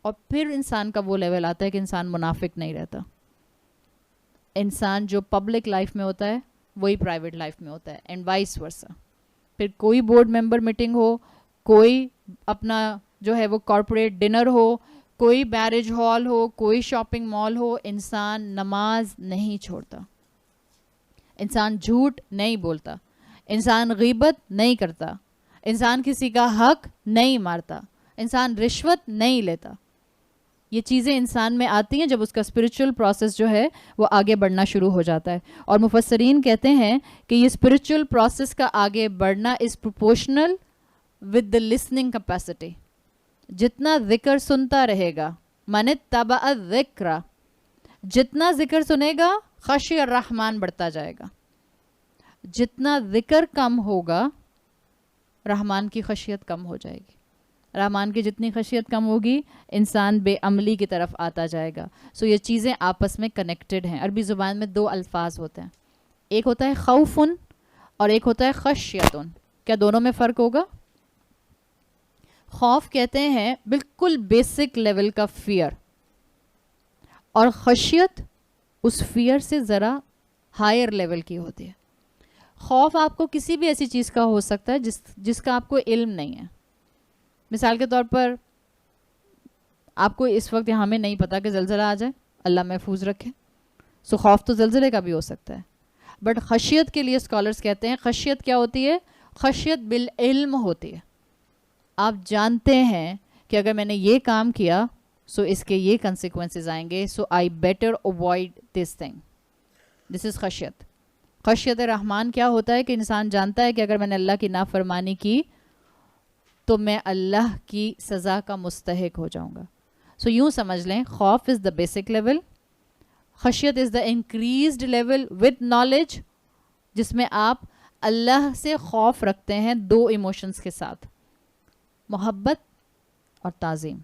اور پھر انسان کا وہ لیول آتا ہے کہ انسان منافق نہیں رہتا. انسان جو پبلک لائف میں ہوتا ہے وہی پرائیویٹ لائف میں ہوتا ہے, اینڈ وائس ورسا. پھر کوئی بورڈ ممبر میٹنگ ہو, کوئی اپنا جو ہے وہ کارپوریٹ ڈنر ہو, کوئی میرج ہال ہو, کوئی شاپنگ مال ہو, انسان نماز نہیں چھوڑتا, انسان جھوٹ نہیں بولتا, انسان غیبت نہیں کرتا, انسان کسی کا حق نہیں مارتا, انسان رشوت نہیں لیتا. یہ چیزیں انسان میں آتی ہیں جب اس کا اسپرچل پروسیس جو ہے وہ آگے بڑھنا شروع ہو جاتا ہے. اور مفسرین کہتے ہیں کہ یہ اسپرچل پروسیس کا آگے بڑھنا is proportional with the listening capacity. جتنا ذکر سنتا رہے گا, من اتبع الذکر, جتنا ذکر سنے گا خشی الرحمن بڑھتا جائے گا. جتنا ذکر کم ہوگا رحمان کی خشیت کم ہو جائے گی. رحمان کی جتنی خشیت کم ہوگی انسان بے عملی کی طرف آتا جائے گا. سو یہ چیزیں آپس میں کنیکٹڈ ہیں. عربی زبان میں دو الفاظ ہوتے ہیں, ایک ہوتا ہے خوفن اور ایک ہوتا ہے خشیتن. کیا دونوں میں فرق ہوگا؟ خوف کہتے ہیں بالکل بیسک لیول کا فیئر, اور خشیت اس فیئر سے ذرا ہائر لیول کی ہوتی ہے. خوف آپ کو کسی بھی ایسی چیز کا ہو سکتا ہے جس کا آپ کو علم نہیں ہے. مثال کے طور پر آپ کو اس وقت یہاں میں نہیں پتا کہ زلزلہ آ جائے, اللہ محفوظ رکھے, سو خوف تو زلزلے کا بھی ہو سکتا ہے. بٹ خشیت کے لیے اسکالرز کہتے ہیں خشیت کیا ہوتی ہے؟ خشیت بالعلم ہوتی ہے. آپ جانتے ہیں کہ اگر میں نے یہ کام کیا سو اس کے یہ کنسیکوینسز آئیں گے, so I better avoid this thing. This is خشیت. خشیت رحمان کیا ہوتا ہے کہ انسان جانتا ہے کہ اگر میں نے اللہ کی نافرمانی کی تو میں اللہ کی سزا کا مستحق ہو جاؤں گا. سو یوں سمجھ لیں, خوف از دا بیسک لیول, خشیت is the increased level with knowledge, جس میں آپ اللہ سے خوف رکھتے ہیں دو ایموشنز کے ساتھ, محبت اور تعظیم.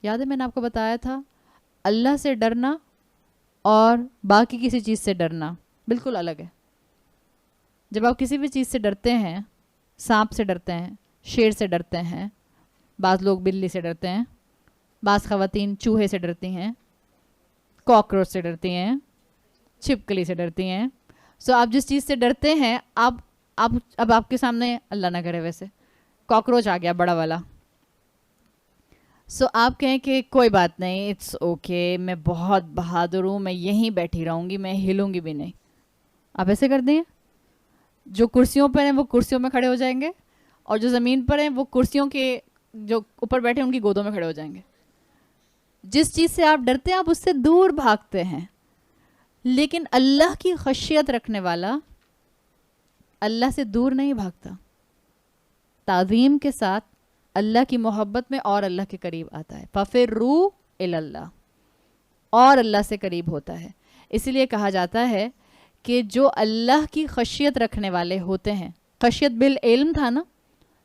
یاد ہے میں نے آپ کو بتایا تھا اللہ سے ڈرنا اور باقی کسی چیز سے ڈرنا بالکل الگ ہے. جب آپ کسی بھی چیز سے ڈرتے ہیں, سانپ سے ڈرتے ہیں, شیر سے ڈرتے ہیں, بعض لوگ بلی سے ڈرتے ہیں, بعض خواتین چوہے سے ڈرتی ہیں, کاکروچ سے ڈرتی ہیں, چھپکلی سے ڈرتی ہیں. سو آپ جس چیز سے ڈرتے ہیں اب آپ کے سامنے اللہ نہ کرے ویسے کاکروچ آ گیا بڑا والا, سو آپ کہیں کہ کوئی بات نہیں, اٹس اوکے, میں بہت بہادر ہوں, میں یہیں بیٹھی رہوں گی, میں ہلوں گی بھی نہیں. آپ ایسے کر دیں. جو کرسیوں پر ہیں وہ کرسیوں میں کھڑے ہو جائیں گے, اور جو زمین پر ہیں وہ کرسیوں کے جو اوپر بیٹھے ان کی گودوں میں کھڑے ہو جائیں گے. جس چیز سے آپ ڈرتے ہیں آپ اس سے دور بھاگتے ہیں. لیکن اللہ کی خشیت رکھنے والا اللہ سے دور نہیں بھاگتا, تعظیم کے ساتھ اللہ کی محبت میں اور اللہ کے قریب آتا ہے. فَفِرُّوا إِلَى اللَّهِ, اور اللہ سے قریب ہوتا ہے. اسی لیے کہا جاتا ہے کہ جو اللہ کی خشیت رکھنے والے ہوتے ہیں, خشیت بالعلم تھا نا,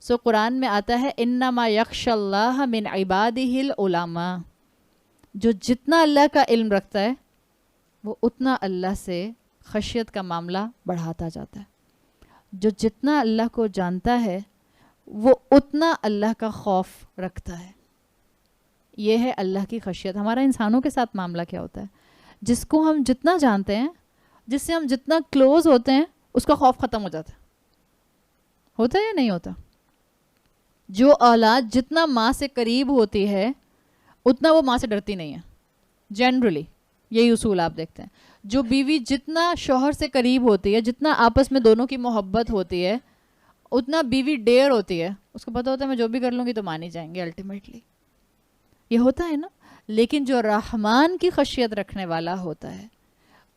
سو قرآن میں آتا ہے انما یخشى اللہ من عبادہ العلماء. جو جتنا اللہ کا علم رکھتا ہے وہ اتنا اللہ سے خشیت کا معاملہ بڑھاتا جاتا ہے. جو جتنا اللہ کو جانتا ہے وہ اتنا اللہ کا خوف رکھتا ہے. یہ ہے اللہ کی خشیت. ہمارا انسانوں کے ساتھ معاملہ کیا ہوتا ہے؟ جس کو ہم جتنا جانتے ہیں, جس سے ہم جتنا کلوز ہوتے ہیں, اس کا خوف ختم ہو جاتا ہے. ہوتا ہے یا نہیں ہوتا؟ جو اولاد جتنا ماں سے قریب ہوتی ہے اتنا وہ ماں سے ڈرتی نہیں ہے. جنرلی یہی اصول آپ دیکھتے ہیں. جو بیوی جتنا شوہر سے قریب ہوتی ہے, جتنا آپس میں دونوں کی محبت ہوتی ہے, اتنا بیوی ڈیئر ہوتی ہے. اس کو پتہ ہوتا ہے میں جو بھی کر لوں گی تو مان ہی جائیں گے الٹیمیٹلی. یہ ہوتا ہے نا. لیکن جو رحمان کی خشیت رکھنے والا ہوتا ہے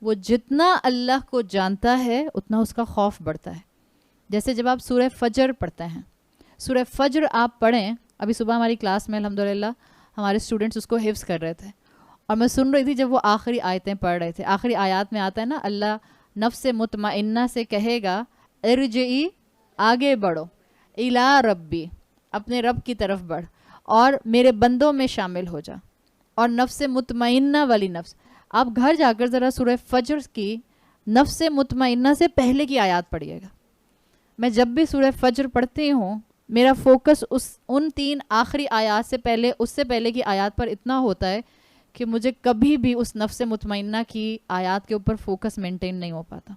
وہ جتنا اللہ کو جانتا ہے اتنا اس کا خوف بڑھتا ہے. جیسے جب آپ سورہ فجر پڑھتے ہیں, سورہ فجر آپ پڑھیں. ابھی صبح ہماری کلاس میں الحمدللہ ہمارے اسٹوڈنٹس اس کو حفظ کر رہے تھے, اور میں سن رہی تھی جب وہ آخری آیتیں پڑھ رہے تھے. آخری آیات میں آتا ہے نا, اللہ نفس مطمئنہ سے کہے گا ارجعی, آگے بڑھو, الی ربی, اپنے رب کی طرف بڑھ, اور میرے بندوں میں شامل ہو جا. اور نفس مطمئنہ والی نفس, آپ گھر جا کر ذرا سورہ فجر کی نفس مطمئنہ سے پہلے کی آیات پڑھیے گا. میں جب بھی سورہ فجر پڑھتی ہوں میرا فوکس ان 3 آخری آیات سے پہلے، اس سے پہلے کی آیات پر اتنا ہوتا ہے کہ مجھے کبھی بھی اس نفس مطمئنہ کی آیات کے اوپر فوکس مینٹین نہیں ہو پاتا،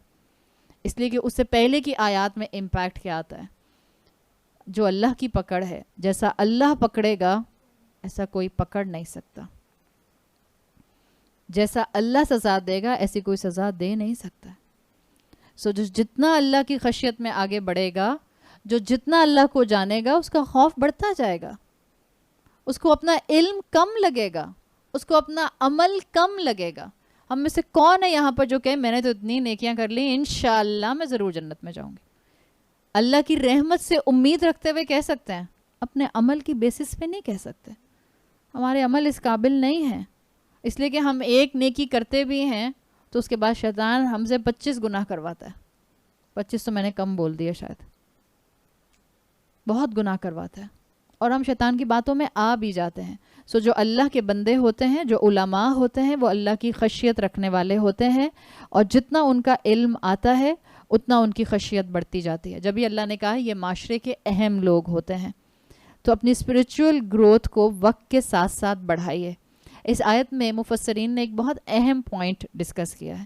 اس لیے کہ اس سے پہلے کی آیات میں امپیکٹ کیا آتا ہے. جو اللہ کی پکڑ ہے، جیسا اللہ پکڑے گا ایسا کوئی پکڑ نہیں سکتا. جیسا اللہ سزا دے گا ایسی کوئی سزا دے نہیں سکتا. سو جو جتنا اللہ کی خشیت میں آگے بڑھے گا، جو جتنا اللہ کو جانے گا، اس کا خوف بڑھتا جائے گا، اس کو اپنا علم کم لگے گا، اس کو اپنا عمل کم لگے گا. ہم میں سے کون ہے یہاں پر جو کہ میں نے تو اتنی نیکیاں کر لی، انشاءاللہ میں ضرور جنت میں جاؤں گی؟ اللہ کی رحمت سے امید رکھتے ہوئے کہہ سکتے ہیں، اپنے عمل کی بیسس پہ نہیں کہہ سکتے. ہمارے عمل اس قابل نہیں ہیں، اس لیے کہ ہم ایک نیکی کرتے بھی ہیں تو اس کے بعد شیطان ہم سے 25 گناہ کرواتا ہے. 25 تو میں نے کم بول دیا، شاید بہت گناہ کرواتا ہے، اور ہم شیطان کی باتوں میں آ بھی جاتے ہیں. سو جو اللہ کے بندے ہوتے ہیں، جو علماء ہوتے ہیں، وہ اللہ کی خشیت رکھنے والے ہوتے ہیں، اور جتنا ان کا علم آتا ہے اتنا ان کی خشیت بڑھتی جاتی ہے. جب بھی اللہ نے کہا یہ معاشرے کے اہم لوگ ہوتے ہیں، تو اپنی اسپریچول گروتھ کو وقت کے ساتھ ساتھ بڑھائیے. اس آیت میں مفسرین نے ایک بہت اہم پوائنٹ ڈسکس کیا ہے.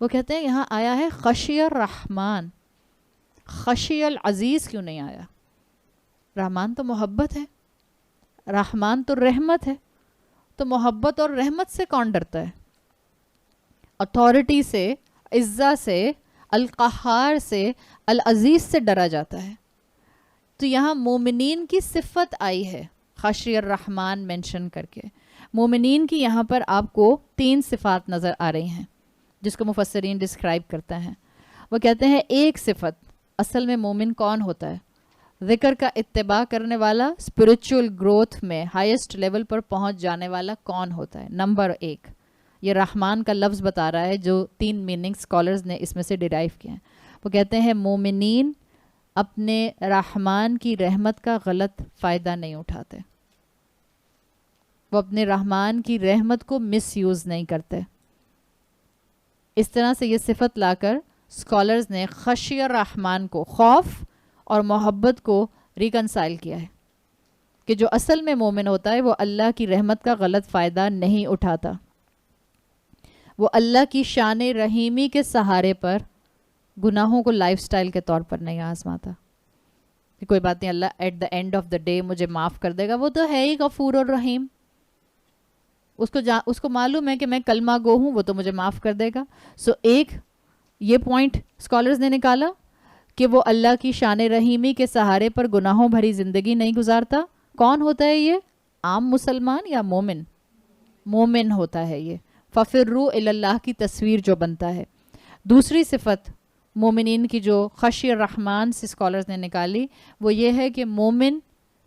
وہ کہتے ہیں یہاں آیا ہے خشی الرحمن، خشی العزیز کیوں نہیں آیا؟ رحمان تو محبت ہے، رحمان تو رحمت ہے، تو محبت اور رحمت سے کون ڈرتا ہے؟ اتھارٹی سے، عزت سے، القہار سے، العزیز سے ڈرا جاتا ہے. تو یہاں مومنین کی صفت آئی ہے خشی الرحمن مینشن کر کے. مومنین کی یہاں پر آپ کو 3 صفات نظر آ رہی ہیں جس کو مفسرین ڈسکرائب کرتا ہے. وہ کہتے ہیں ایک صفت، اصل میں مومن کون ہوتا ہے؟ ذکر کا اتباع کرنے والا، اسپرچول گروتھ میں ہائیسٹ لیول پر پہنچ جانے والا کون ہوتا ہے؟ نمبر 1، یہ رحمان کا لفظ بتا رہا ہے جو 3 میننگ اسکالرز نے اس میں سے ڈیرائیو کیا ہیں. وہ کہتے ہیں مومنین اپنے رحمان کی رحمت کا غلط فائدہ نہیں اٹھاتے، وہ اپنے رحمان کی رحمت کو مس یوز نہیں کرتے. اس طرح سے یہ صفت لا کر اسکالرز نے خشی الرحمن کو، خوف اور محبت کو ریکنسائل کیا ہے کہ جو اصل میں مومن ہوتا ہے وہ اللہ کی رحمت کا غلط فائدہ نہیں اٹھاتا، وہ اللہ کی شان رحیمی کے سہارے پر گناہوں کو لائف سٹائل کے طور پر نہیں آزماتا کہ کوئی بات نہیں، Allah at the end of the day مجھے معاف کر دے گا، وہ تو ہے ہی غفور اور رحیم. اس کو معلوم ہے کہ میں کلمہ گو ہوں، وہ تو مجھے معاف کر دے گا. سو ایک یہ پوائنٹ اسکالرز نے نکالا کہ وہ اللہ کی شان رحیمی کے سہارے پر گناہوں بھری زندگی نہیں گزارتا. کون ہوتا ہے یہ؟ عام مسلمان یا مومن؟ مومن ہوتا ہے یہ. فَفِرُّوا إِلَى اللَّهِ کی تصویر جو بنتا ہے. دوسری صفت مومنین کی جو خشی الرحمن سے اسکالرز نے نکالی وہ یہ ہے کہ مومن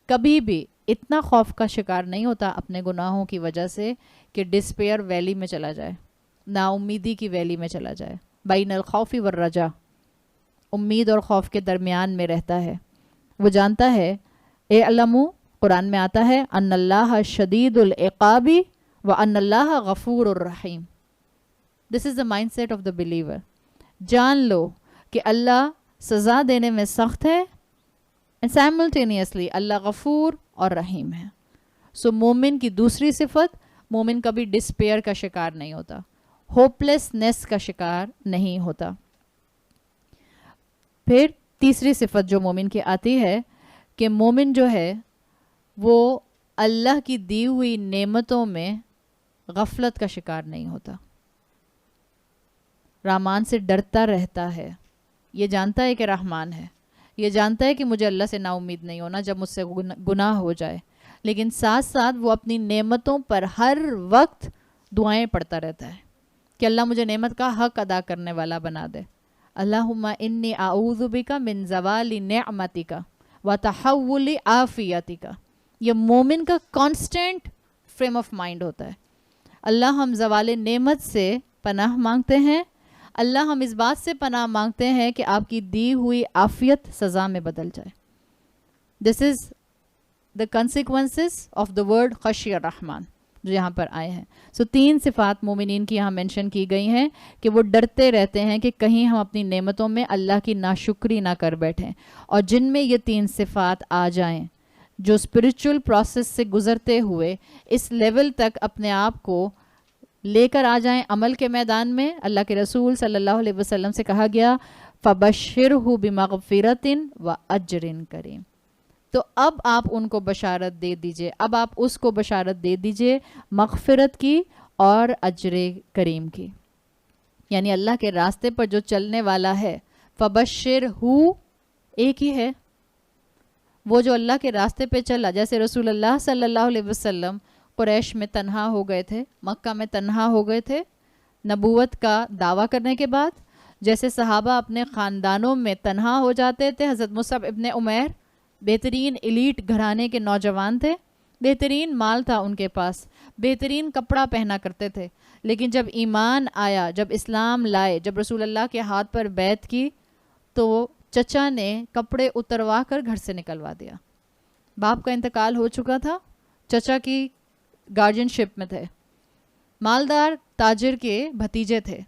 کبھی بھی اتنا خوف کا شکار نہیں ہوتا اپنے گناہوں کی وجہ سے کہ ڈسپیئر ویلی میں چلا جائے، نا امیدی کی ویلی میں چلا جائے. بین الخوف والرجا، امید اور خوف کے درمیان میں رہتا ہے. وہ جانتا ہے، اے علمو قرآن میں آتا ہے، ان اللہ شدید العقاب وان اللہ غفور الرحیم. This is the mind set of the believer. جان لو کہ اللہ سزا دینے میں سخت ہے، and simultaneously اللہ غفور اور رحیم ہے. سو مومن کی دوسری صفت، مومن کبھی ڈسپیئر کا شکار نہیں ہوتا، ہوپلیسنس کا شکار نہیں ہوتا. پھر تیسری صفت جو مومن کی آتی ہے کہ مومن جو ہے وہ اللہ کی دی ہوئی نعمتوں میں غفلت کا شکار نہیں ہوتا، رحمان سے ڈرتا رہتا ہے. یہ جانتا ہے کہ رحمان ہے، یہ جانتا ہے کہ مجھے اللہ سے نا امید نہیں ہونا جب مجھ سے گناہ ہو جائے، لیکن ساتھ ساتھ وہ اپنی نعمتوں پر ہر وقت دعائیں پڑھتا رہتا ہے کہ اللہ مجھے نعمت کا حق ادا کرنے والا بنا دے. اللہم انی اعوذ بک من زوال نعمتک وتحول عافیتک. یہ مومن کا کانسٹنٹ فریم آف مائنڈ ہوتا ہے. اللہ ہم زوال نعمت سے پناہ مانگتے ہیں، اللہ ہم اس بات سے پناہ مانگتے ہیں کہ آپ کی دی ہوئی عافیت سزا میں بدل جائے. دس از the consequences of the word خشی الرحمن. جو یہاں پر آئے ہیں. سو 3 صفات مومنین کی یہاں مینشن کی گئی ہیں کہ وہ ڈرتے رہتے ہیں کہ کہیں ہم اپنی نعمتوں میں اللہ کی ناشکری نہ کر بیٹھیں. اور جن میں یہ 3 صفات آ جائیں، جو اسپرچول پروسیس سے گزرتے ہوئے اس لیول تک اپنے آپ کو لے کر آ جائیں عمل کے میدان میں، اللہ کے رسول صلی اللہ علیہ وسلم سے کہا گیا فَبَشِّرْهُ بِمَغْفِرَةٍ وَأَجْرٍ کریم. تو اب آپ ان کو بشارت دے دیجئے، اب آپ اس کو بشارت دے دیجئے مغفرت کی اور اجر کریم کی. یعنی اللہ کے راستے پر جو چلنے والا ہے، فَبَشِّرْهُ ایک ہی ہے، وہ جو اللہ کے راستے پہ چلا. جیسے رسول اللہ صلی اللہ علیہ وسلم قریش میں تنہا ہو گئے تھے، مکہ میں تنہا ہو گئے تھے نبوت کا دعویٰ کرنے کے بعد. جیسے صحابہ اپنے خاندانوں میں تنہا ہو جاتے تھے. حضرت مصعب ابن عمیر بہترین ایلیٹ گھرانے کے نوجوان تھے، بہترین مال تھا ان کے پاس، بہترین کپڑا پہنا کرتے تھے. لیکن جب ایمان آیا، جب اسلام لائے، جب رسول اللہ کے ہاتھ پر بیعت کی، تو چچا نے کپڑے اتروا کر گھر سے نکلوا دیا. باپ کا انتقال ہو چکا تھا، چچا کی گارڈین شپ میں تھے، مالدار تاجر کے بھتیجے تھے.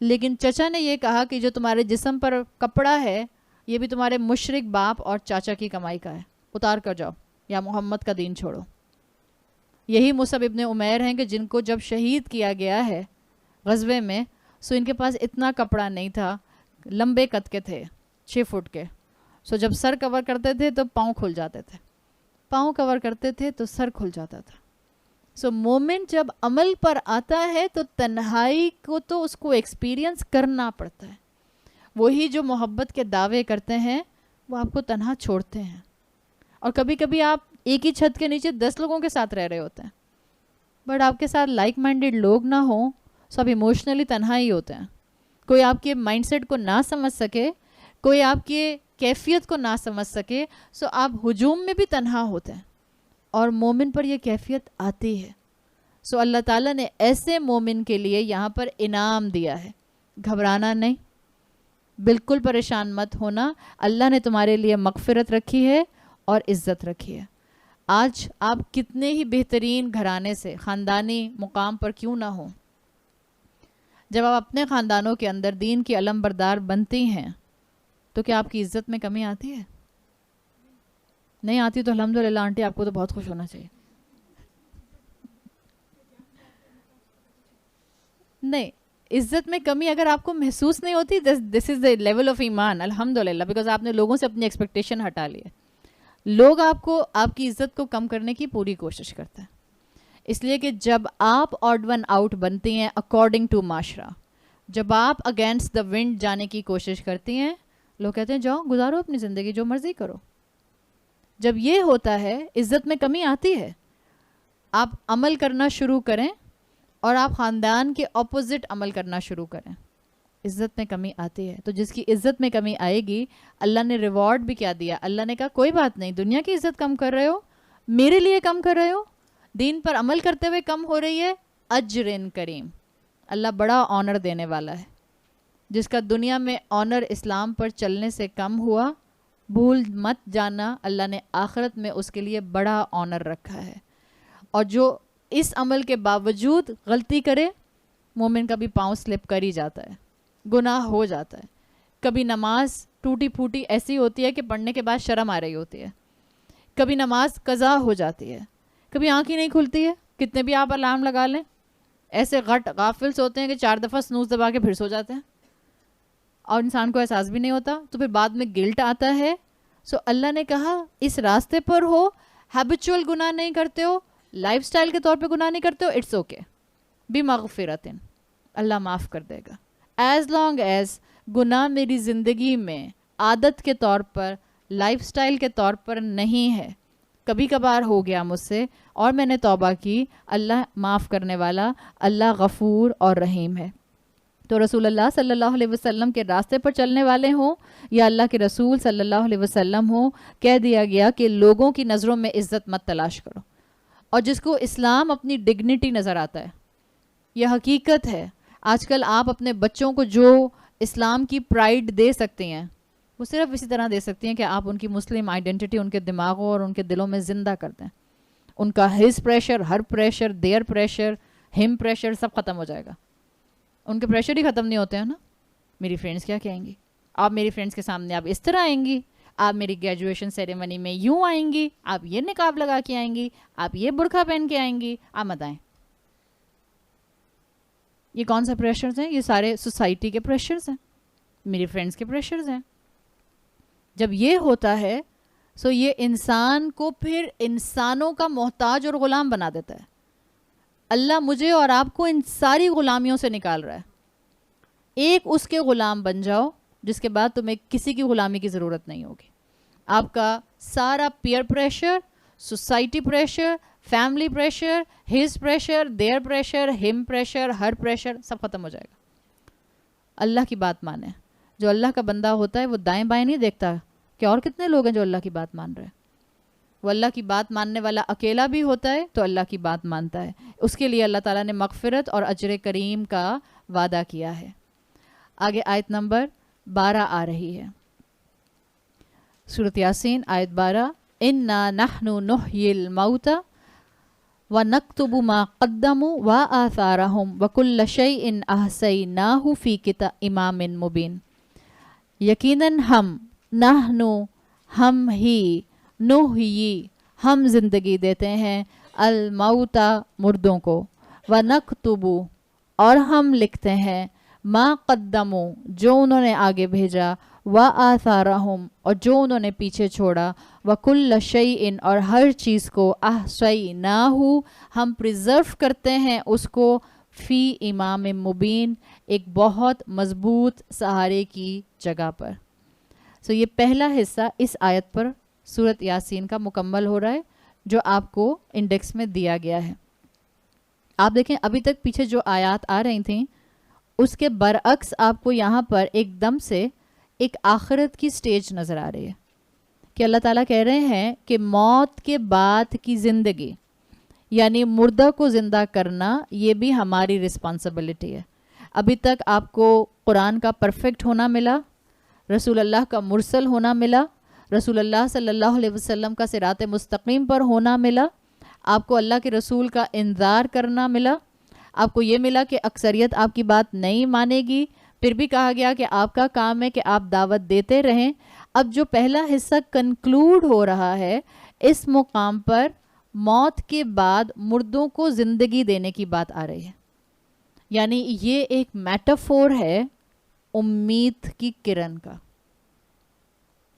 لیکن چچا نے یہ کہا کہ جو تمہارے جسم پر کپڑا ہے یہ بھی تمہارے مشرک باپ اور چاچا کی کمائی کا ہے، اتار کر جاؤ یا محمد کا دین چھوڑو. یہی مصعب ابن عمیر ہیں کہ جن کو جب شہید کیا گیا ہے غزوے میں، سو ان کے پاس اتنا کپڑا نہیں تھا، لمبے قد کے تھے، 6 فٹ کے. سو جب سر کور کرتے تھے تو پاؤں کھل جاتے تھے، پاؤں کور کرتے تھے تو سر کھل جاتا تھا. سو مومن جب عمل پر آتا ہے تو تنہائی کو تو اس کو ایکسپیرینس کرنا پڑتا ہے. وہی جو محبت کے دعوے کرتے ہیں وہ آپ کو تنہا چھوڑتے ہیں. اور کبھی کبھی آپ ایک ہی چھت کے نیچے 10 لوگوں کے ساتھ رہ رہے ہوتے ہیں، بٹ آپ کے ساتھ لائک مائنڈیڈ لوگ نہ ہوں، سب ایموشنلی تنہا ہی ہوتے ہیں. کوئی آپ کے مائنڈ سیٹ کو نہ سمجھ سکے، کوئی آپ کی کیفیت کو نہ سمجھ سکے، سو آپ ہجوم میں بھی تنہا ہوتے ہیں. اور مومن پر یہ کیفیت آتی ہے. سو اللہ تعالیٰ نے ایسے مومن کے لیے یہاں پر انعام دیا ہے. گھبرانا نہیں، بالکل پریشان مت ہونا. اللہ نے تمہارے لیے مغفرت رکھی ہے اور عزت رکھی ہے. آج آپ کتنے ہی بہترین گھرانے سے، خاندانی مقام پر کیوں نہ ہوں، جب آپ اپنے خاندانوں کے اندر دین کی علم بردار بنتی ہیں تو کیا آپ کی عزت میں کمی آتی ہے؟ نہیں آتی تو الحمدللہ آنٹی آپ کو تو بہت خوش ہونا چاہیے. نہیں، عزت میں کمی اگر آپ کو محسوس نہیں ہوتی، دس از دا لیول آف ایمان الحمدللہ، بیکاز آپ نے لوگوں سے اپنی ایکسپیکٹیشن ہٹا لی ہے. لوگ آپ کو، آپ کی عزت کو کم کرنے کی پوری کوشش کرتے ہیں، اس لیے کہ جب آپ آڈ ون آؤٹ بنتی ہیں اکارڈنگ ٹو معاشرہ، جب آپ اگینسٹ دا ونڈ جانے کی کوشش کرتی ہیں، لوگ کہتے ہیں جاؤ گزارو اپنی زندگی، جو مرضی کرو. جب یہ ہوتا ہے عزت میں کمی آتی ہے. آپ عمل کرنا شروع کریں اور آپ خاندان کے اپوزٹ عمل کرنا شروع کریں، عزت میں کمی آتی ہے. تو جس کی عزت میں کمی آئے گی، اللہ نے ریوارڈ بھی کیا دیا. اللہ نے کہا کوئی بات نہیں، دنیا کی عزت کم کر رہے ہو، میرے لیے کم کر رہے ہو، دین پر عمل کرتے ہوئے کم ہو رہی ہے، اجر کریم. اللہ بڑا آنر دینے والا ہے. جس کا دنیا میں آنر اسلام پر چلنے سے کم ہوا، بھول مت جانا اللہ نے آخرت میں اس کے لیے بڑا آنر رکھا ہے. اور جو اس عمل کے باوجود غلطی کرے، مومن کا بھی پاؤں سلپ کر ہی جاتا ہے، گناہ ہو جاتا ہے. کبھی نماز ٹوٹی پھوٹی ایسی ہوتی ہے کہ پڑھنے کے بعد شرم آ رہی ہوتی ہے، کبھی نماز قضا ہو جاتی ہے، کبھی آنکھ ہی نہیں کھلتی ہے، کتنے بھی آپ الارم لگا لیں. ایسے غٹ غافلس ہوتے ہیں کہ 4 دفعہ سنوز دبا کے پھر سو جاتے ہیں اور انسان کو احساس بھی نہیں ہوتا، تو پھر بعد میں گلٹ آتا ہے. سو اللہ نے کہا اس راستے پر ہو، ہیبچول گناہ نہیں کرتے ہو، لائف سٹائل کے طور پہ گناہ نہیں کرتے ہو، اٹس اوکے، بمغفرت، اللہ معاف کر دے گا. ایز لانگ ایز گناہ میری زندگی میں عادت کے طور پر، لائف سٹائل کے طور پر نہیں ہے، کبھی کبھار ہو گیا مجھ سے اور میں نے توبہ کی، اللہ معاف کرنے والا، اللہ غفور اور رحیم ہے. تو رسول اللہ صلی اللہ علیہ وسلم کے راستے پر چلنے والے ہوں یا اللہ کے رسول صلی اللہ علیہ وسلم ہوں، کہہ دیا گیا کہ لوگوں کی نظروں میں عزت مت تلاش کرو. اور جس کو اسلام اپنی ڈگنیٹی نظر آتا ہے، یہ حقیقت ہے. آج کل آپ اپنے بچوں کو جو اسلام کی پرائیڈ دے سکتے ہیں، وہ صرف اسی طرح دے سکتی ہیں کہ آپ ان کی مسلم آئیڈینٹی ان کے دماغوں اور ان کے دلوں میں زندہ کر دیں. ان کا his pressure, her pressure, their pressure, him pressure سب ختم ہو جائے گا. ان کے پریشر ہی ختم نہیں ہوتے ہیں نا. میری فرینڈس کیا کہیں گی، آپ میری فرینڈس کے سامنے آپ اس طرح آئیں گی، آپ میری گریجویشن سیریمنی میں یوں آئیں گی، آپ یہ نقاب لگا کے آئیں گی، آپ یہ برقع پہن کے آئیں گی، آپ مت آئیں. یہ کون سا پریشرز ہیں؟ یہ سارے سوسائٹی کے پریشرز ہیں، میری فرینڈس کے پریشرز ہیں. جب یہ ہوتا ہے سو یہ انسان کو پھر انسانوں کا محتاج اور غلام بنا دیتا ہے. اللہ مجھے اور آپ کو ان ساری غلامیوں سے نکال رہا ہے. ایک اس کے غلام بن جاؤ جس کے بعد تمہیں کسی کی غلامی کی ضرورت نہیں ہوگی. آپ کا سارا peer pressure, society pressure, family pressure, his pressure, their pressure, him pressure, her pressure سب ختم ہو جائے گا. اللہ کی بات مانے. جو اللہ کا بندہ ہوتا ہے وہ دائیں بائیں نہیں دیکھتا کہ اور کتنے لوگ ہیں جو اللہ کی بات مان رہے ہیں. وہ اللہ کی بات ماننے والا اکیلا بھی ہوتا ہے تو اللہ کی بات مانتا ہے. اس کے لیے اللہ تعالیٰ نے مغفرت اور اجر کریم کا وعدہ کیا ہے. آگے آیت نمبر 12 آ رہی ہے، سورۃ یاسین آیت 12. اِنَّا نَحْنُ نُحْيِي الْمَوْتَى وَنَكْتُبُ مَا قَدَّمُوا وَآثَارَهُمْ وَكُلَّ شَيْءٍ أَحْصَيْنَاهُ فِي إِمَامٍ مُبِينٍ. یقیناً ہم ہی نحیی ہم زندگی دیتے ہیں الموتا مردوں کو، ونکتب اور ہم لکھتے ہیں ما قدموا جو انہوں نے آگے بھیجا، وآثارہم اور جو انہوں نے پیچھے چھوڑا، وکل شیء اور ہر چیز کو، احصیناہ ہم پریزرو کرتے ہیں اس کو، فی امام مبین ایک بہت مضبوط سہارے کی جگہ پر. سو یہ پہلا حصہ اس آیت پر سورۃ یاسین کا مکمل ہو رہا ہے جو آپ کو انڈیکس میں دیا گیا ہے. آپ دیکھیں ابھی تک پیچھے جو آیات آ رہی تھیں اس کے برعکس آپ کو یہاں پر ایک دم سے ایک آخرت کی سٹیج نظر آ رہی ہے کہ اللہ تعالیٰ کہہ رہے ہیں کہ موت کے بعد کی زندگی یعنی مردہ کو زندہ کرنا یہ بھی ہماری رسپانسبلٹی ہے. ابھی تک آپ کو قرآن کا پرفیکٹ ہونا ملا، رسول اللہ کا مرسل ہونا ملا، رسول اللہ صلی اللہ علیہ وسلم کا صراط مستقیم پر ہونا ملا، آپ کو اللہ کے رسول کا انذار کرنا ملا، آپ کو یہ ملا کہ اکثریت آپ کی بات نہیں مانے گی، پھر بھی کہا گیا کہ آپ کا کام ہے کہ آپ دعوت دیتے رہیں. اب جو پہلا حصہ کنکلوڈ ہو رہا ہے اس مقام پر موت کے بعد مردوں کو زندگی دینے کی بات آ رہی ہے. یعنی یہ ایک میٹافور ہے امید کی کرن کا.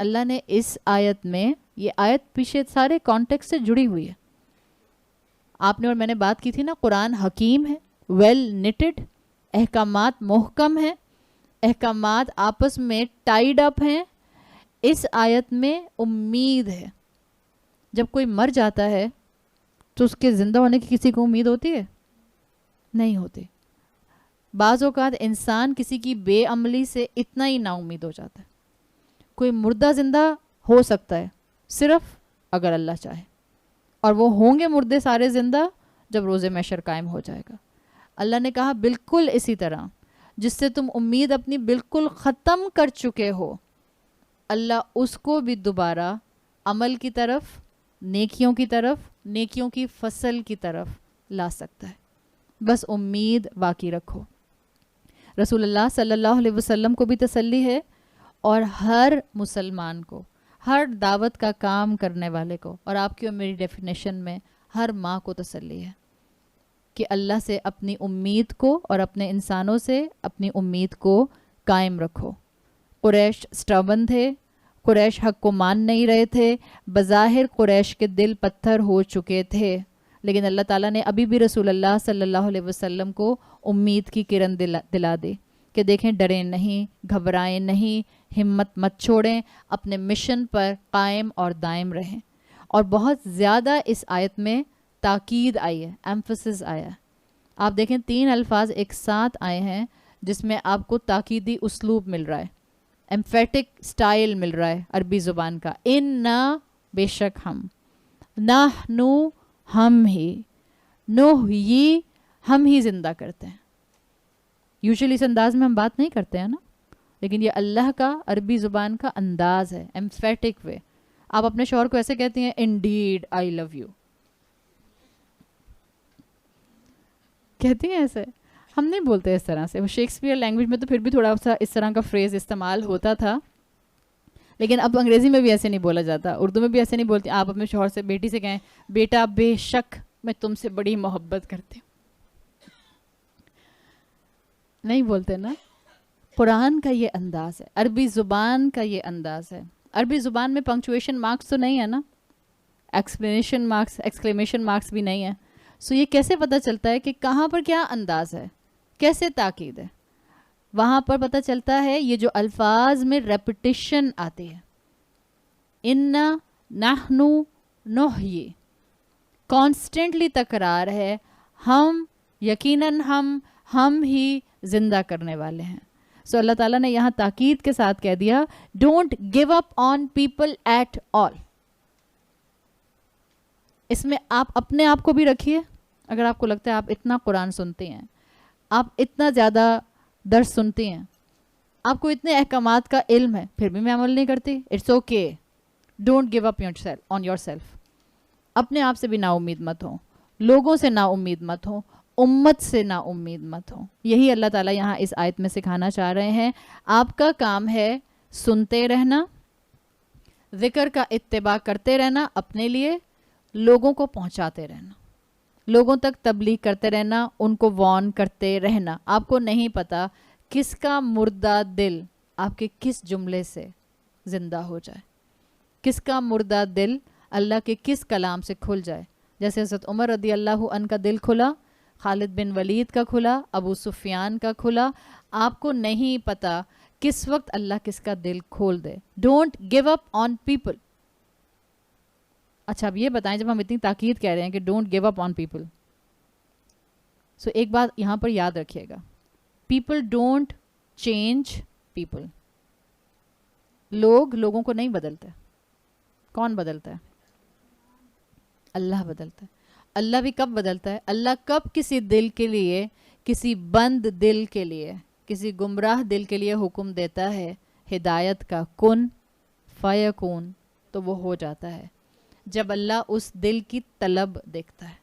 اللہ نے اس آیت میں، یہ آیت پیچھے سارے کانٹیکسٹ سے جڑی ہوئی ہے. آپ نے اور میں نے بات کی تھی نا، قرآن حکیم ہے، ویل نٹڈ، احکامات محکم ہیں، احکامات آپس میں ٹائیڈ اپ ہیں. اس آیت میں امید ہے. جب کوئی مر جاتا ہے تو اس کے زندہ ہونے کی کسی کو امید ہوتی ہے؟ نہیں ہوتی. بعض اوقات انسان کسی کی بے عملی سے اتنا ہی نا امید ہو جاتا ہے. کوئی مردہ زندہ ہو سکتا ہے صرف اگر اللہ چاہے، اور وہ ہوں گے مردے سارے زندہ جب روز محشر قائم ہو جائے گا. اللہ نے کہا بالکل اسی طرح جس سے تم امید اپنی بالکل ختم کر چکے ہو، اللہ اس کو بھی دوبارہ عمل کی طرف، نیکیوں کی طرف، نیکیوں کی فصل کی طرف لا سکتا ہے. بس امید باقی رکھو. رسول اللہ صلی اللہ علیہ وسلم کو بھی تسلی ہے اور ہر مسلمان کو، ہر دعوت کا کام کرنے والے کو، اور آپ کی اور میری ڈیفینیشن میں ہر ماں کو تسلی ہے کہ اللہ سے اپنی امید کو اور اپنے انسانوں سے اپنی امید کو قائم رکھو. قریش سٹربن تھے، قریش حق کو مان نہیں رہے تھے، بظاہر قریش کے دل پتھر ہو چکے تھے، لیکن اللہ تعالیٰ نے ابھی بھی رسول اللہ صلی اللہ علیہ وسلم کو امید کی کرن دلا دی کہ دیکھیں ڈریں نہیں، گھبرائیں نہیں، ہمت مت چھوڑیں، اپنے مشن پر قائم اور دائم رہیں. اور بہت زیادہ اس آیت میں تاکید آئی ہے، ایمفسس آیا ہے. آپ دیکھیں 3 الفاظ ایک ساتھ آئے ہیں جس میں آپ کو تاکیدی اسلوب مل رہا ہے، ایمفیٹک سٹائل مل رہا ہے عربی زبان کا. اِنَّا بے شک ہم، نَحْنُ ہم ہی، نُحْیِی ہم ہی زندہ کرتے ہیں. یوزلی اس انداز میں ہم بات نہیں کرتے ہیں نا، لیکن یہ اللہ کا عربی زبان کا انداز ہے، ایمفیٹک وے. آپ اپنے شوہر کو ایسے کہتی ہیں انڈیڈ آئی لو یو، کہتی ہیں ایسے. ہم نہیں بولتے اس طرح سے. وہ شیکسپیئر لینگویج میں تو پھر بھی تھوڑا سا اس طرح کا فریز استعمال ہوتا تھا, لیکن اب انگریزی میں بھی ایسے نہیں بولا جاتا, اردو میں بھی ایسے نہیں بولتے. آپ اپنے شوہر سے, بیٹی سے کہیں بیٹا بے شک میں تم سے بڑی محبت کرتی ہوں, نہیں بولتے نا. قرآن کا یہ انداز ہے, عربی زبان کا یہ انداز ہے. عربی زبان میں پنکچویشن مارکس تو نہیں ہے نا, ایکسکلیمیشن مارکس بھی نہیں ہے. سو یہ کیسے پتہ چلتا ہے کہ کہاں پر کیا انداز ہے, کیسے تاکید ہے؟ وہاں پر پتہ چلتا ہے یہ جو الفاظ میں ریپیٹیشن آتی ہے, انا نحنو نحیی, کانسٹنٹلی تکرار ہے, ہم یقیناً ہم ہی زندہ کرنے والے ہیں. سو اللہ تعالیٰ نے یہاں تاکید کے ساتھ کہہ دیا don't give up on people at all. اس میں آپ اپنے آپ کو بھی رکھیے. اگر آپ کو لگتا ہے آپ اتنا قرآن سنتے ہیں, آپ اتنا زیادہ درس سنتی ہیں, آپ کو اتنے احکامات کا علم ہے, پھر بھی میں عمل نہیں کرتی, it's okay. Don't give up on yourself. اپنے آپ سے بھی نا امید مت ہو, لوگوں سے نا امید مت ہو, امت سے نا امید مت ہو. یہی اللہ تعالیٰ یہاں اس آیت میں سکھانا چاہ رہے ہیں. آپ کا کام ہے سنتے رہنا, ذکر کا اتباع کرتے رہنا, اپنے لیے لوگوں کو پہنچاتے رہنا, لوگوں تک تبلیغ کرتے رہنا, ان کو وارن کرتے رہنا. آپ کو نہیں پتا کس کا مردہ دل آپ کے کس جملے سے زندہ ہو جائے, کس کا مردہ دل اللہ کے کس کلام سے کھل جائے. جیسے حضرت عمر رضی اللہ عنہ کا دل کھلا, خالد بن ولید کا کھلا, ابو سفیان کا کھلا. آپ کو نہیں پتا کس وقت اللہ کس کا دل کھول دے. Don't give up on people. اچھا اب یہ بتائیں, جب ہم اتنی تاکید کہہ رہے ہیں کہ don't give up on people, so ایک بات یہاں پر یاد رکھیے گا, پیپل ڈونٹ چینج پیپل. لوگ لوگوں کو نہیں بدلتے. کون بدلتا ہے؟ اللہ بدلتا ہے. اللہ بھی کب بدلتا ہے؟ اللہ کب کسی دل کے لیے, کسی بند دل کے لیے, کسی گمراہ دل کے لیے حکم دیتا ہے ہدایت کا, کن فیکون, تو وہ ہو جاتا ہے جب اللہ اس دل کی طلب دیکھتا ہے.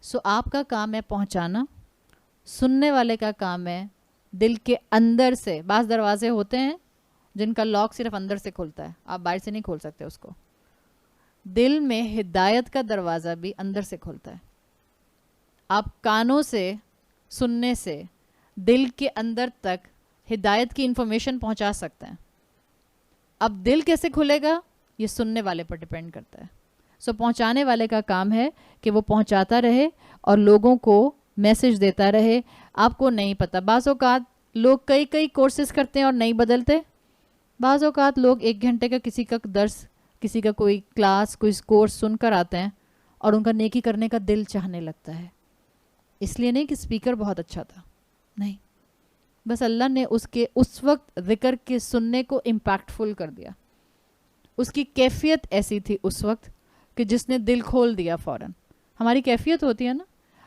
سو آپ کا کام ہے پہنچانا, سننے والے کا کام ہے دل کے اندر سے. بعض دروازے ہوتے ہیں جن کا لاک صرف اندر سے کھلتا ہے, آپ باہر سے نہیں کھول سکتے اس کو. دل میں ہدایت کا دروازہ بھی اندر سے کھلتا ہے. آپ کانوں سے سننے سے دل کے اندر تک ہدایت کی انفارمیشن پہنچا سکتے ہیں. اب دل کیسے کھلے گا یہ سننے والے پر ڈیپینڈ کرتا ہے. سو پہنچانے والے کا کام ہے کہ وہ پہنچاتا رہے اور لوگوں کو میسج دیتا رہے. آپ کو نہیں پتا, بعض اوقات لوگ کئی کورسز کرتے ہیں اور نہیں بدلتے. بعض اوقات لوگ 1 گھنٹے کا کسی کا درس, کسی کا کوئی کلاس, کوئی کورس سن کر آتے ہیں اور ان کا نیکی کرنے کا دل چاہنے لگتا ہے. اس لیے نہیں کہ اسپیکر بہت اچھا تھا, نہیں, بس اللہ نے اس وقت ذکر کے سننے کو امپیکٹ فل کر دیا. اس کی کیفیت ایسی تھی اس وقت کہ جس نے دل کھول دیا فوراً. ہماری کیفیت ہوتی ہے نا,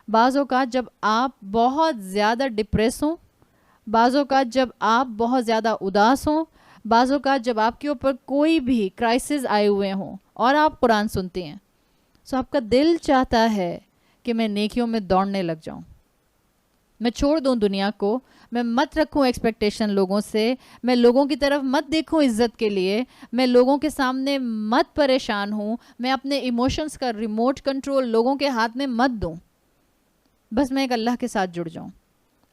بعض اوقات جب آپ بہت زیادہ ڈپریس ہوں, بعض اوقات جب آپ بہت زیادہ اداس ہوں, بعض اوقات جب آپ کے اوپر کوئی بھی کرائسس آئے ہوئے ہوں اور آپ قرآن سنتے ہیں, سو آپ کا دل چاہتا ہے کہ میں نیکیوں میں دوڑنے لگ جاؤں, میں چھوڑ دوں دنیا کو, میں مت رکھوں ایکسپیکٹیشن لوگوں سے, میں لوگوں کی طرف مت دیکھوں عزت کے لیے, میں لوگوں کے سامنے مت پریشان ہوں, میں اپنے ایموشنز کا ریموٹ کنٹرول لوگوں کے ہاتھ میں مت دوں, بس میں ایک اللہ کے ساتھ جڑ جاؤں.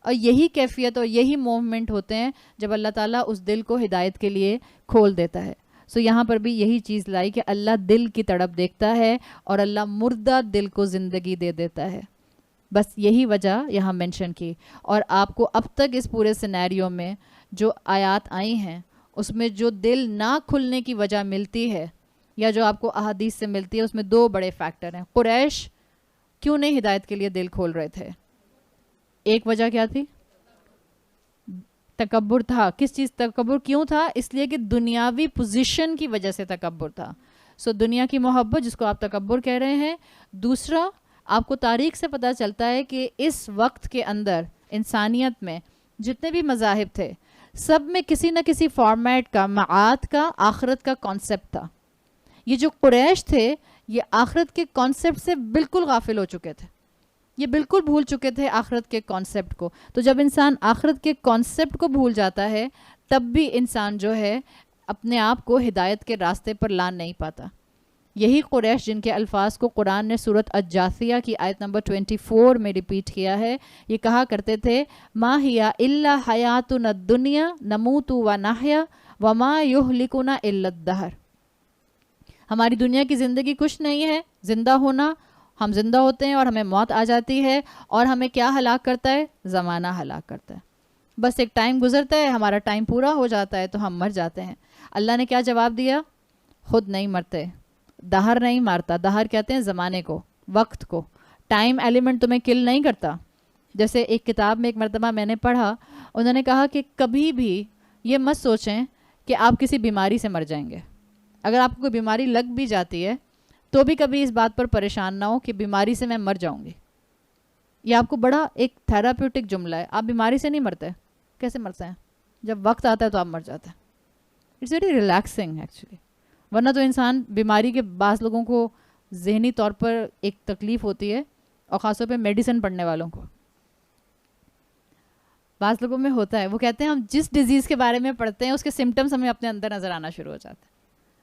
اور یہی کیفیت اور یہی موومنٹ ہوتے ہیں جب اللہ تعالیٰ اس دل کو ہدایت کے لیے کھول دیتا ہے. سو یہاں پر بھی یہی چیز لائی کہ اللہ دل کی تڑپ دیکھتا ہے اور اللہ مردہ دل کو زندگی دے دیتا ہے. بس یہی وجہ یہاں مینشن کی. اور آپ کو اب تک اس پورے سینیریو میں جو آیات آئی ہیں اس میں جو دل نہ کھلنے کی وجہ ملتی ہے یا جو آپ کو احادیث سے ملتی ہے, اس میں 2 بڑے فیکٹر ہیں. قریش کیوں نہیں ہدایت کے لیے دل کھول رہے تھے؟ ایک وجہ کیا تھی؟ تکبر تھا. کس چیز تکبر کیوں تھا؟ اس لیے کہ دنیاوی پوزیشن کی وجہ سے تکبر تھا. سو دنیا کی محبت جس کو آپ تکبر کہہ رہے ہیں. دوسرا, آپ کو تاریخ سے پتہ چلتا ہے کہ اس وقت کے اندر انسانیت میں جتنے بھی مذاہب تھے سب میں کسی نہ کسی فارمیٹ کا, معاد کا, آخرت کا کانسیپٹ تھا. یہ جو قریش تھے یہ آخرت کے کانسیپٹ سے بالکل غافل ہو چکے تھے. یہ بالکل بھول چکے تھے آخرت کے کانسیپٹ کو. تو جب انسان آخرت کے کانسیپٹ کو بھول جاتا ہے تب بھی انسان جو ہے اپنے آپ کو ہدایت کے راستے پر لا نہیں پاتا. یہی قریش جن کے الفاظ کو قرآن نے سورۃ الجاثیہ کی آیت نمبر 24 میں ریپیٹ کیا ہے. یہ کہا کرتے تھے ما ہی الا حیاتنا الدنیا نموت و نحیا وما یہلکنا الا الدہر. ہماری دنیا کی زندگی کچھ نہیں ہے, زندہ ہونا, ہم زندہ ہوتے ہیں اور ہمیں موت آ جاتی ہے, اور ہمیں کیا ہلاک کرتا ہے؟ زمانہ ہلاک کرتا ہے. بس ایک ٹائم گزرتا ہے, ہمارا ٹائم پورا ہو جاتا ہے تو ہم مر جاتے ہیں. اللہ نے کیا جواب دیا؟ خود نہیں مرتے, دہر نہیں مارتا. دہر کہتے ہیں زمانے کو, وقت کو. ٹائم ایلیمنٹ تمہیں کل نہیں کرتا. جیسے ایک کتاب میں ایک مرتبہ میں نے پڑھا, انہوں نے کہا کہ کبھی بھی یہ مت سوچیں کہ آپ کسی بیماری سے مر جائیں گے. اگر آپ کو کوئی بیماری لگ بھی جاتی ہے تو بھی کبھی اس بات پر پریشان نہ ہو کہ بیماری سے میں مر جاؤں گی. یہ آپ کو بڑا ایک تھیراپیوٹک جملہ ہے. آپ بیماری سے نہیں مرتے. کیسے مرتے ہیں؟ جب وقت آتا ہے تو آپ مر جاتے ہیں. It's very relaxing actually. ورنہ تو انسان بیماری کے بعض لوگوں کو ذہنی طور پر ایک تکلیف ہوتی ہے, اور خاص طور پہ میڈیسن پڑھنے والوں کو بعض لوگوں میں ہوتا ہے. وہ کہتے ہیں ہم جس ڈیزیز کے بارے میں پڑھتے ہیں اس کے سمٹمس ہمیں اپنے اندر نظر آنا شروع ہو جاتے ہیں.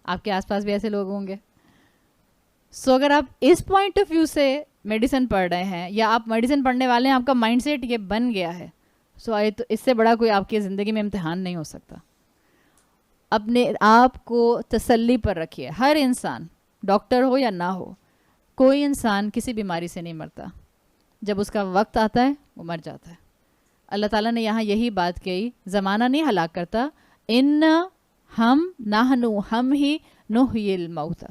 آپ کے آس پاس بھی ایسے لوگ ہوں گے. سو اگر آپ اس پوائنٹ آف ویو سے میڈیسن پڑھ رہے ہیں, یا آپ میڈیسن پڑھنے والے ہیں, آپ کا مائنڈ سیٹ یہ بن گیا ہے, سو تو اس سے بڑا کوئی آپ کی زندگی میں امتحان نہیں ہو سکتا. اپنے آپ کو تسلی پر رکھیے. ہر انسان, ڈاکٹر ہو یا نہ ہو, کوئی انسان کسی بیماری سے نہیں مرتا. جب اس کا وقت آتا ہے وہ مر جاتا ہے. اللہ تعالیٰ نے یہاں یہی بات کہی, زمانہ نہیں ہلاک کرتا. ان ہم ہی نحیی الموتى.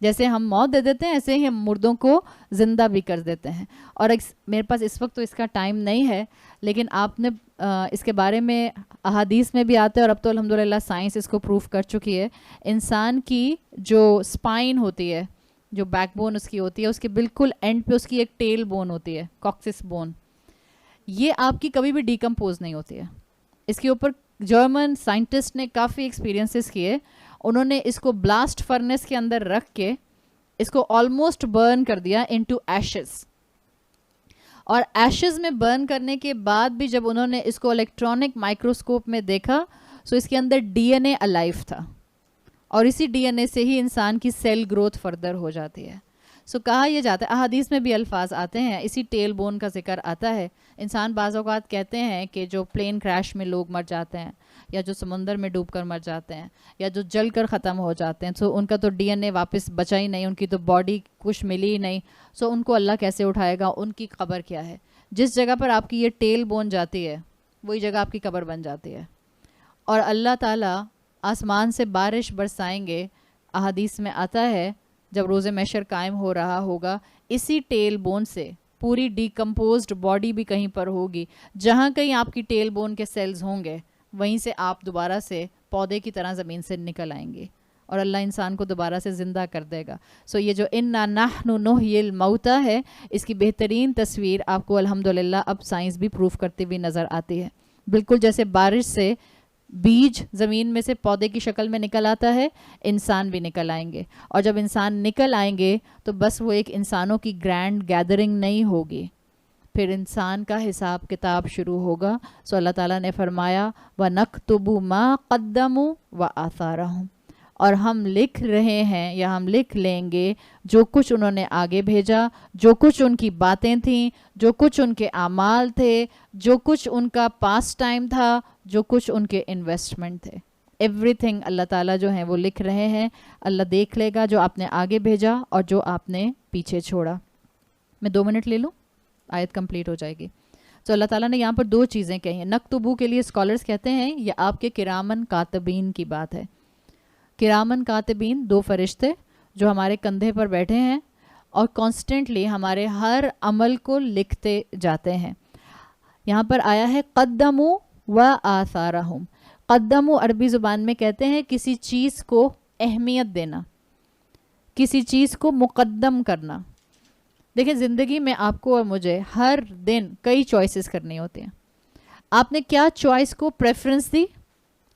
جیسے ہم موت دے دیتے ہیں ایسے ہی ہم مردوں کو زندہ بھی کر دیتے ہیں. اور میرے پاس اس وقت تو اس کا ٹائم نہیں ہے, لیکن آپ نے اس کے بارے میں احادیث میں بھی آتا ہے, اور اب تو الحمدللہ سائنس اس کو پروف کر چکی ہے. انسان کی جو اسپائن ہوتی ہے, جو بیک بون اس کی ہوتی ہے, اس کے بالکل اینڈ پہ اس کی ایک ٹیل بون ہوتی ہے, کاکسس بون. یہ آپ کی کبھی بھی ڈیکمپوز نہیں ہوتی ہے. اس کے اوپر جرمن سائنٹسٹ نے کافی ایکسپیرینسز کیے. انہوں نے اس کو بلاسٹ فرنس کے اندر رکھ کے اس کو آلموسٹ برن کر دیا انٹو ایشز. اور ایشز میں برن کرنے کے بعد بھی جب انہوں نے اس کو الیکٹرانک مائکروسکوپ میں دیکھا تو اس کے اندر ڈی این اے الائیو تھا, اور اسی ڈی این اے سے ہی انسان کی سیل گروتھ فردر ہو جاتی ہے. سو کہا یہ جاتا ہے, احادیث میں بھی الفاظ آتے ہیں, اسی ٹیل بون کا ذکر آتا ہے. انسان بعض اوقات کہتے ہیں کہ جو پلین کریش میں لوگ مر جاتے ہیں, یا جو سمندر میں ڈوب کر مر جاتے ہیں, یا جو جل کر ختم ہو جاتے ہیں, سو ان کا تو ڈی این اے واپس بچا ہی نہیں, ان کی تو باڈی کچھ ملی ہی نہیں, سو ان کو اللہ کیسے اٹھائے گا, ان کی قبر کیا ہے. جس جگہ پر آپ کی یہ ٹیل بون جاتی ہے وہی جگہ آپ کی قبر بن جاتی ہے. اور اللہ تعالیٰ آسمان سے بارش برسائیں گے. احادیث میں آتا ہے جب روز محشر قائم ہو رہا ہوگا, اسی ٹیل بون سے پوری ڈیکمپوزڈ باڈی بھی کہیں پر ہوگی, جہاں کہیں آپ کی ٹیل بون کے سیلز ہوں گے وہیں سے آپ دوبارہ سے پودے کی طرح زمین سے نکل آئیں گے, اور اللہ انسان کو دوبارہ سے زندہ کر دے گا. سو یہ جو انا نحن نحیی الموتى ہے, اس کی بہترین تصویر آپ کو الحمدللہ اب سائنس بھی پروف کرتی ہوئی نظر آتی ہے. بالکل جیسے بارش سے بیج زمین میں سے پودے کی شکل میں نکل آتا ہے, انسان بھی نکل آئیں گے. اور جب انسان نکل آئیں گے تو بس وہ ایک انسانوں کی گرینڈ گیدرنگ نہیں ہوگی, پھر انسان کا حساب کتاب شروع ہوگا. سو اللہ تعالیٰ نے فرمایا وَنَكْتُبُ مَا قَدَّمُوا وَآثَارَهُمْ, اور ہم لکھ رہے ہیں یا ہم لکھ لیں گے جو کچھ انہوں نے آگے بھیجا, جو کچھ ان کی باتیں تھیں, جو کچھ ان کے اعمال تھے, جو کچھ ان کا پاس ٹائم تھا, جو کچھ ان کے انویسٹمنٹ تھے. ایوری تھنگ اللہ تعالیٰ جو ہیں وہ لکھ رہے ہیں. اللہ دیکھ لے گا جو آپ نے آگے بھیجا اور جو آپ نے پیچھے چھوڑا. میں 2 منٹ لے لوں, آیت کمپلیٹ ہو جائے گی. تو اللہ تعالیٰ نے یہاں پر 2 چیزیں کہی ہیں. نکتبو کے لیے اسکالرز کہتے ہیں یہ آپ کے کرامن کاتبین کی بات ہے. کرامن کاتبین 2 فرشتے جو ہمارے کندھے پر بیٹھے ہیں اور کانسٹنٹلی ہمارے ہر عمل کو لکھتے جاتے ہیں. یہاں پر آیا ہے قدموا وآثارہم. قدموا عربی زبان میں کہتے ہیں کسی چیز کو اہمیت دینا, کسی چیز کو مقدم کرنا. دیکھیں زندگی میں آپ کو اور مجھے ہر دن کئی چوائسز کرنی ہوتی ہیں. آپ نے کیا چوائس کو پریفرنس دی,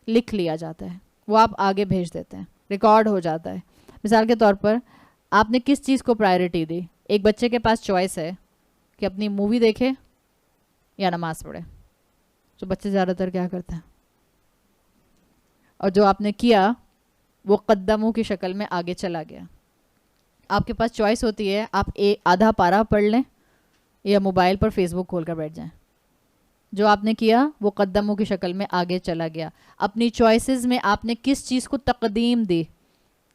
لکھ لیا جاتا ہے, وہ آپ آگے بھیج دیتے ہیں, ریکارڈ ہو جاتا ہے. مثال کے طور پر آپ نے کس چیز کو پرائرٹی دی. ایک بچے کے پاس چوائس ہے کہ اپنی مووی دیکھے یا نماز پڑھے. تو بچے زیادہ تر کیا کرتے ہیں, اور جو آپ نے کیا وہ قدموں کی شکل میں آگے چلا گیا. آپ کے پاس چوائس ہوتی ہے, آپ آدھا پارا پڑھ لیں یا موبائل پر فیس بک کھول کر بیٹھ جائیں. جو آپ نے کیا وہ قدموں کی شکل میں آگے چلا گیا. اپنی چوائسیز میں آپ نے کس چیز کو تقدیم دی,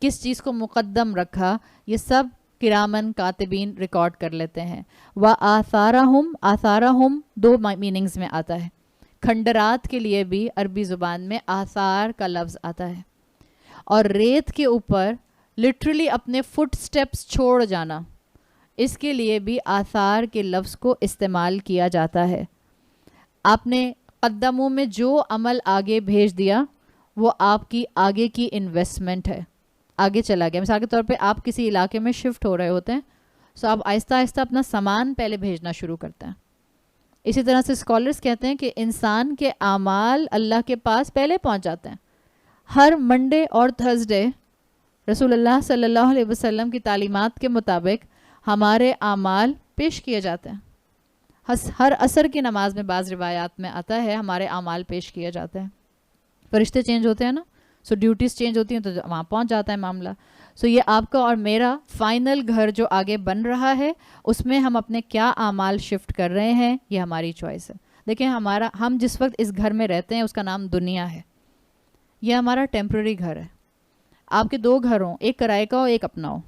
کس چیز کو مقدم رکھا, یہ سب کرامن کاتبین ریکارڈ کر لیتے ہیں. وآثارہم, آثارہم دو میننگز میں آتا ہے. کھنڈرات کے لیے بھی عربی زبان میں آثار کا لفظ آتا ہے, اور ریت کے اوپر لٹرلی اپنے فٹ سٹیپس چھوڑ جانا, اس کے لیے بھی آثار کے لفظ کو استعمال کیا جاتا ہے. آپ نے قدموں میں جو عمل آگے بھیج دیا وہ آپ کی آگے کی انویسٹمنٹ ہے, آگے چلا گیا. مثال کے طور پہ آپ کسی علاقے میں شفٹ ہو رہے ہوتے ہیں, سو آپ آہستہ آہستہ اپنا سامان پہلے بھیجنا شروع کرتے ہیں. اسی طرح سے اسکالرس کہتے ہیں کہ انسان کے اعمال اللہ کے پاس پہلے پہنچ جاتے ہیں. ہر منڈے اور تھرسڈے رسول اللہ صلی اللہ علیہ وسلم کی تعلیمات کے مطابق ہمارے اعمال پیش کیے جاتے ہیں. ہر عصر کی نماز میں بعض روایات میں آتا ہے ہمارے اعمال پیش کیے جاتے ہیں. فرشتے چینج ہوتے ہیں نا, سو ڈیوٹیز چینج ہوتی ہیں تو وہاں پہنچ جاتا ہے معاملہ. سو یہ آپ کا اور میرا فائنل گھر جو آگے بن رہا ہے, اس میں ہم اپنے کیا اعمال شفٹ کر رہے ہیں, یہ ہماری چوائس ہے. دیکھیں ہم جس وقت اس گھر میں رہتے ہیں اس کا نام دنیا ہے. یہ ہمارا ٹیمپرری گھر ہے. آپ کے دو گھر ہوں, ایک کرائے کا ہو ایک اپنا ہو,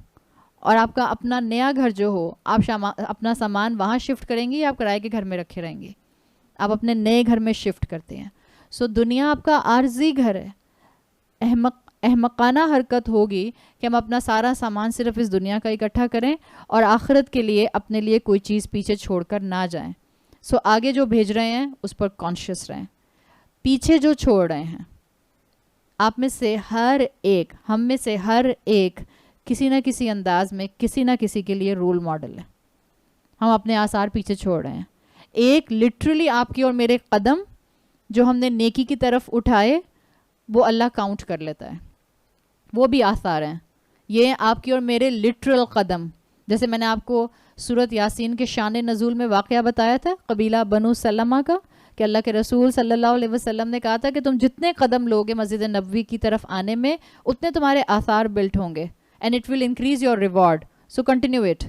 اور آپ کا اپنا نیا گھر جو ہو, آپ اپنا سامان وہاں شفٹ کریں گے یا آپ کرائے کے گھر میں رکھے رہیں گے؟ آپ اپنے نئے گھر میں شفٹ کرتے ہیں. سو دنیا آپ کا عارضی گھر ہے. احمقانہ حرکت ہوگی کہ ہم اپنا سارا سامان صرف اس دنیا کا اکٹھا کریں اور آخرت کے لیے اپنے لیے کوئی چیز پیچھے چھوڑ کر نہ جائیں. سو آگے جو بھیج رہے ہیں اس پر کانشیس رہیں. پیچھے جو چھوڑ رہے ہیں, آپ میں سے ہر ایک, ہم میں سے ہر ایک کسی نہ کسی انداز میں کسی نہ کسی کے لیے رول ماڈل ہے. ہم اپنے آثار پیچھے چھوڑ رہے ہیں. ایک لٹرلی آپ کی اور میرے قدم جو ہم نے نیکی کی طرف اٹھائے وہ اللہ کاؤنٹ کر لیتا ہے, وہ بھی آثار ہیں. یہ آپ کی اور میرے لٹرل قدم, جیسے میں نے آپ کو سورۃ یاسین کے شان نزول میں واقعہ بتایا تھا قبیلہ بنو سلمہ کا, کہ اللہ کے رسول صلی اللہ علیہ وسلم نے کہا تھا کہ تم جتنے قدم لوگے مسجد نبوی کی طرف آنے میں اتنے تمہارے آثار بلٹ ہوں گے, and it will increase your reward, so continue it.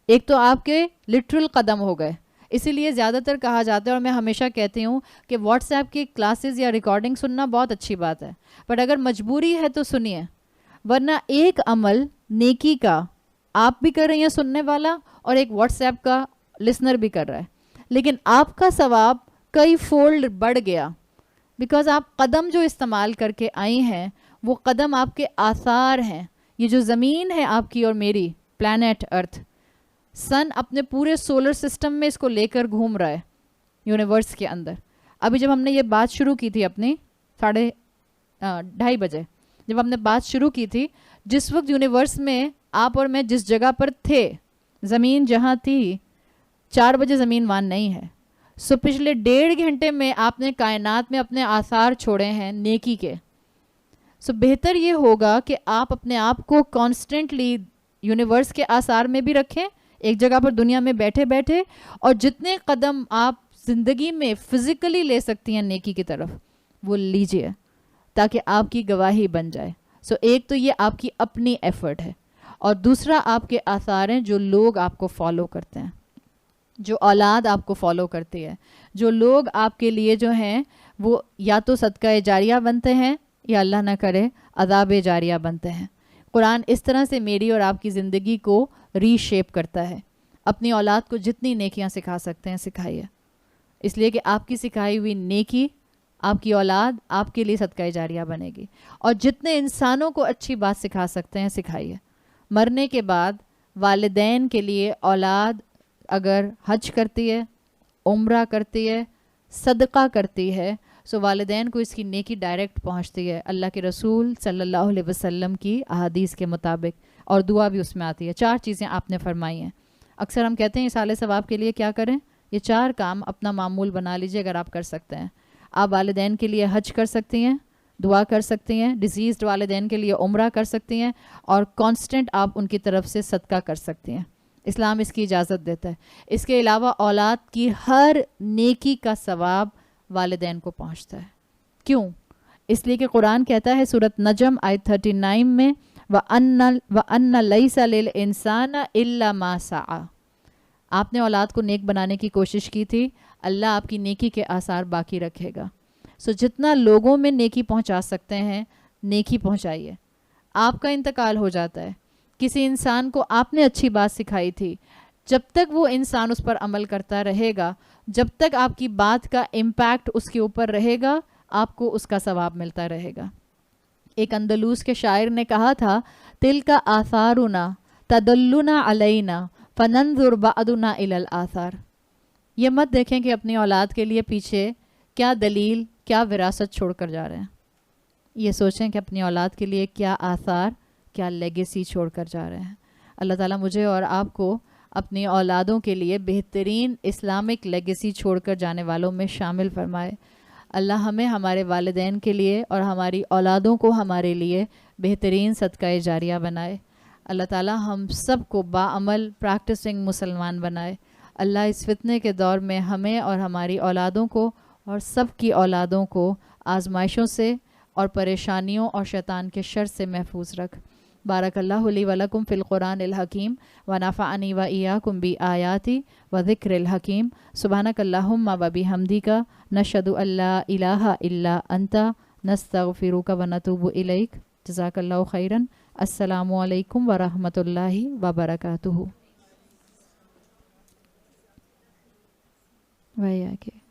ایک تو آپ کے لٹرل قدم ہو گئے. اسی لیے زیادہ تر کہا جاتا ہے, اور میں ہمیشہ کہتی ہوں کہ واٹس ایپ کی کلاسز یا ریکارڈنگ سننا بہت اچھی بات ہے, بٹ اگر مجبوری ہے تو سنیے, ورنہ ایک عمل نیکی کا آپ بھی کر رہی ہیں سننے والا, اور ایک واٹس ایپ کا لسنر بھی کر رہا ہے, لیکن آپ کا ثواب کئی فولڈ بڑھ گیا, بیکاز آپ قدم جو استعمال کر کے آئی ہیں وہ قدم آپ کے آثار ہیں. یہ جو زمین ہے آپ کی اور میری, پلانٹ ارتھ, سن اپنے پورے سولر سسٹم میں اس کو لے کر گھوم رہا ہے یونیورس کے اندر. ابھی جب ہم نے یہ بات شروع کی تھی اپنی 2:30 بجے جب ہم نے بات شروع کی تھی, جس وقت یونیورس میں آپ اور میں جس جگہ پر تھے, زمین جہاں تھی 4 بجے زمین وہاں نہیں ہے. سو پچھلے 1.5 گھنٹے میں آپ نے کائنات میں اپنے آثار چھوڑے ہیں نیکی کے. سو بہتر یہ ہوگا کہ آپ اپنے آپ کو کانسٹنٹلی یونیورس کے آثار میں بھی رکھیں, ایک جگہ پر دنیا میں بیٹھے بیٹھے, اور جتنے قدم آپ زندگی میں فزیکلی لے سکتی ہیں نیکی کی طرف وہ لیجئے, تاکہ آپ کی گواہی بن جائے. سو ایک تو یہ آپ کی اپنی ایفرٹ ہے, اور دوسرا آپ کے آثار ہیں جو لوگ آپ کو فالو کرتے ہیں, جو اولاد آپ کو فالو کرتی ہے, جو لوگ آپ کے لیے جو ہیں وہ یا تو صدقہ جاریہ بنتے ہیں یا اللہ نہ کرے عذاب جاریہ بنتے ہیں. قرآن اس طرح سے میری اور آپ کی زندگی کو ری شیپ کرتا ہے. اپنی اولاد کو جتنی نیکیاں سکھا سکتے ہیں سکھائیے, اس لیے کہ آپ کی سکھائی ہوئی نیکی آپ کی اولاد آپ کے لیے صدقہ جاریہ بنے گی. اور جتنے انسانوں کو اچھی بات سکھا سکتے ہیں سکھائیے. مرنے کے بعد والدین کے لیے اولاد اگر حج کرتی ہے, عمرہ کرتی ہے, صدقہ کرتی ہے, سو والدین کو اس کی نیکی ڈائریکٹ پہنچتی ہے اللہ کے رسول صلی اللہ علیہ وسلم کی احادیث کے مطابق, اور دعا بھی اس میں آتی ہے. 4 چیزیں آپ نے فرمائی ہیں. اکثر ہم کہتے ہیں اصال ثواب کے لیے کیا کریں, یہ 4 کام اپنا معمول بنا لیجئے اگر آپ کر سکتے ہیں. آپ والدین کے لیے حج کر سکتی ہیں, دعا کر سکتی ہیں, ڈیزیزڈ والدین کے لیے عمرہ کر سکتی ہیں, اور کانسٹنٹ آپ ان کی طرف سے صدقہ کر سکتی ہیں. اسلام اس کی اجازت دیتا ہے. اس کے علاوہ اولاد کی ہر نیکی کا ثواب والدین کو پہنچتا ہے. کیوں؟ اس لیے کہ قرآن کہتا ہے سورۃ نجم آیت 39 میں وَأَنَّ لَيْسَ لِلْإِنسَانَ إِلَّا مَا سَعَى. آپ نے اولاد کو نیک بنانے کی کوشش کی تھی, اللہ آپ کی نیکی کے آثار باقی رکھے گا. سو جتنا لوگوں میں نیکی پہنچا سکتے ہیں نیکی پہنچائیے. آپ کا انتقال ہو جاتا ہے, کسی انسان کو آپ نے اچھی بات سکھائی تھی, جب تک وہ انسان اس پر عمل کرتا رہے گا, جب تک آپ کی بات کا امپیکٹ اس کے اوپر رہے گا, آپ کو اس کا ثواب ملتا رہے گا. ایک اندلوس کے شاعر نے کہا تھا تِلْکَ آثَارُنَا تَدُلُّنَا عَلَيْنَا فَنَنْظُرْ بَعْضُنَا إِلَى الْآثَارِ. یہ مت دیکھیں کہ اپنی اولاد کے لیے پیچھے کیا دلیل, کیا وراثت چھوڑ کر جا رہے ہیں. یہ سوچیں کہ اپنی اولاد کے لیے کیا آثار, کیا لیگیسی چھوڑ کر جا رہے ہیں. اللہ تعالیٰ مجھے اور آپ کو اپنی اولادوں کے لیے بہترین اسلامک لیگیسی چھوڑ کر جانے والوں میں شامل فرمائے. اللہ ہمیں ہمارے والدین کے لیے اور ہماری اولادوں کو ہمارے لیے بہترین صدقہ جاریہ بنائے. اللہ تعالیٰ ہم سب کو باعمل پریکٹسنگ مسلمان بنائے. اللہ اس فتنے کے دور میں ہمیں اور ہماری اولادوں کو اور سب کی اولادوں کو آزمائشوں سے اور پریشانیوں اور شیطان کے شر سے محفوظ رکھ. بارک اللہ لی ولکم فی القرآن الحکیم ونفعنی و ایاکم بآیاتی و ذکر الحکیم. سبحانک اللہم و بحمدک نشہد ان لا الہ الا انت نستغفرک و نتوب الیک. جزاک اللہ خیرا. السلام علیکم ورحمۃ اللہ وبرکاتہ. وہی آگے